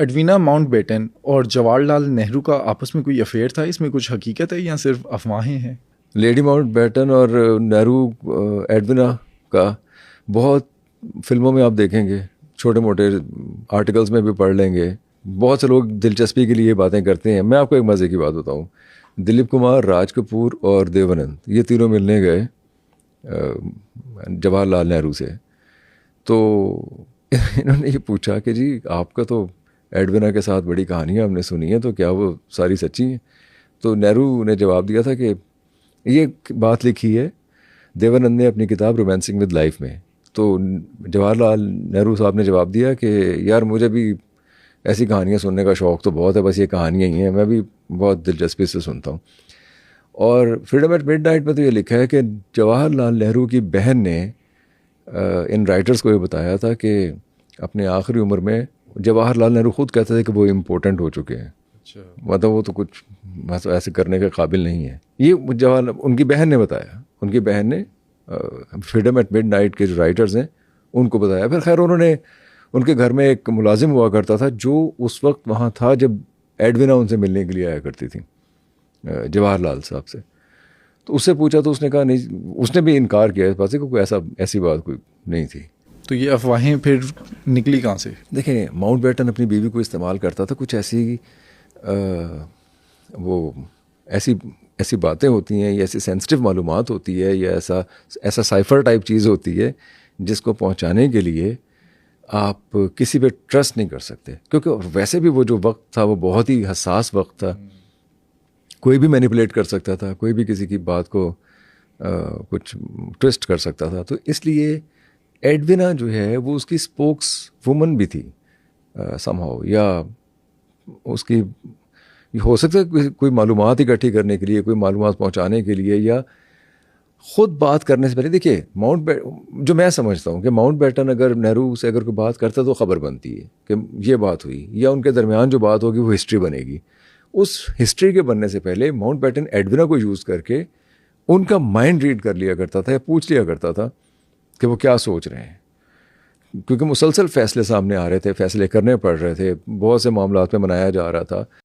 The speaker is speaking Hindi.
एडवीना माउंटबेटन और जवाहरलाल नेहरू का आपस में कोई अफेयर था, इसमें कुछ हकीकत है या सिर्फ अफवाहें हैं? लेडी माउंटबेटन और नेहरू, एडविना का बहुत फिल्मों में आप देखेंगे, छोटे मोटे आर्टिकल्स में भी पढ़ लेंगे। बहुत से लोग दिलचस्पी के लिए ये बातें करते हैं। मैं आपको एक मज़े की बात बताऊं, दिलीप कुमार, राज कपूर और देवानंद, ये तीनों मिलने गए जवाहरलाल नेहरू से। तो इन्होंने ये पूछा कि जी आपका तो एडविना के साथ बड़ी कहानियाँ हमने सुनी हैं, तो क्या वो सारी सच्ची हैं? तो नेहरू ने जवाब दिया था कि ये बात लिखी है देवानंद ने अपनी किताब रोमांसिंग विद लाइफ में। तो जवाहरलाल नेहरू साहब ने जवाब दिया कि यार मुझे भी ऐसी कहानियाँ सुनने का शौक़ तो बहुत है, बस ये कहानियाँ ही हैं, मैं भी बहुत दिलचस्पी से सुनता हूँ। और फ्रीडम एट मिडनाइट में तो ये लिखा है कि जवाहरलाल नेहरू की बहन ने इन राइटर्स को ये बताया था कि अपने आखिरी उम्र में जवाहरलाल नेहरू खुद कहते थे कि वो इम्पोर्टेंट हो चुके हैं। अच्छा। मतलब वो तो कुछ ऐसे करने के काबिल नहीं है। ये जवाहर उनकी बहन ने बताया, उनकी बहन ने फ्रीडम एट मिडनाइट के जो राइटर्स हैं उनको बताया। फिर खैर उन्होंने, उनके घर में एक मुलाजिम हुआ करता था जो उस वक्त वहाँ था जब एडविना उनसे मिलने के लिए आया करती थी जवाहरलाल साहब से। तो उससे पूछा तो उसने कहा नहीं, उसने भी इनकार किया इस बात से कि कोई ऐसी बात कोई नहीं थी। तो ये अफवाहें फिर निकली कहाँ से? देखिए, माउंटबेटन अपनी बीवी को इस्तेमाल करता था, कुछ ऐसी वो ऐसी बातें होती हैं या ऐसी सेंसिटिव मालूमात होती है या ऐसा साइफर टाइप चीज़ होती है जिसको पहुंचाने के लिए आप किसी पे ट्रस्ट नहीं कर सकते, क्योंकि वैसे भी वो जो वक्त था वो बहुत ही हसास वक्त था। कोई भी मैनिपुलेट कर सकता था, कोई भी किसी की बात को कुछ ट्विस्ट कर सकता था। तो इसलिए एडविना जो है वो उसकी स्पोक्स वुमन भी थी समहाउ, या उसकी हो सकता है कोई मालूमात इकट्ठी करने के लिए, कोई मालूमात पहुंचाने के लिए, या ख़ुद बात करने से पहले। देखिए जो मैं समझता हूँ कि माउंटबेटन अगर नेहरू से अगर कोई बात करता तो ख़बर बनती है कि ये बात हुई, या उनके दरमियान जो बात होगी वो हिस्ट्री बनेगी। उस हिस्ट्री के बनने से पहले माउंटबेटन एडविना को यूज़ करके उनका माइंड रीड कर लिया करता था या पूछ लिया करता था कि वो क्या सोच रहे हैं, क्योंकि मुसलसल फ़ैसले सामने आ रहे थे, फ़ैसले करने पड़ रहे थे, बहुत से मामलात में मनाया जा रहा था।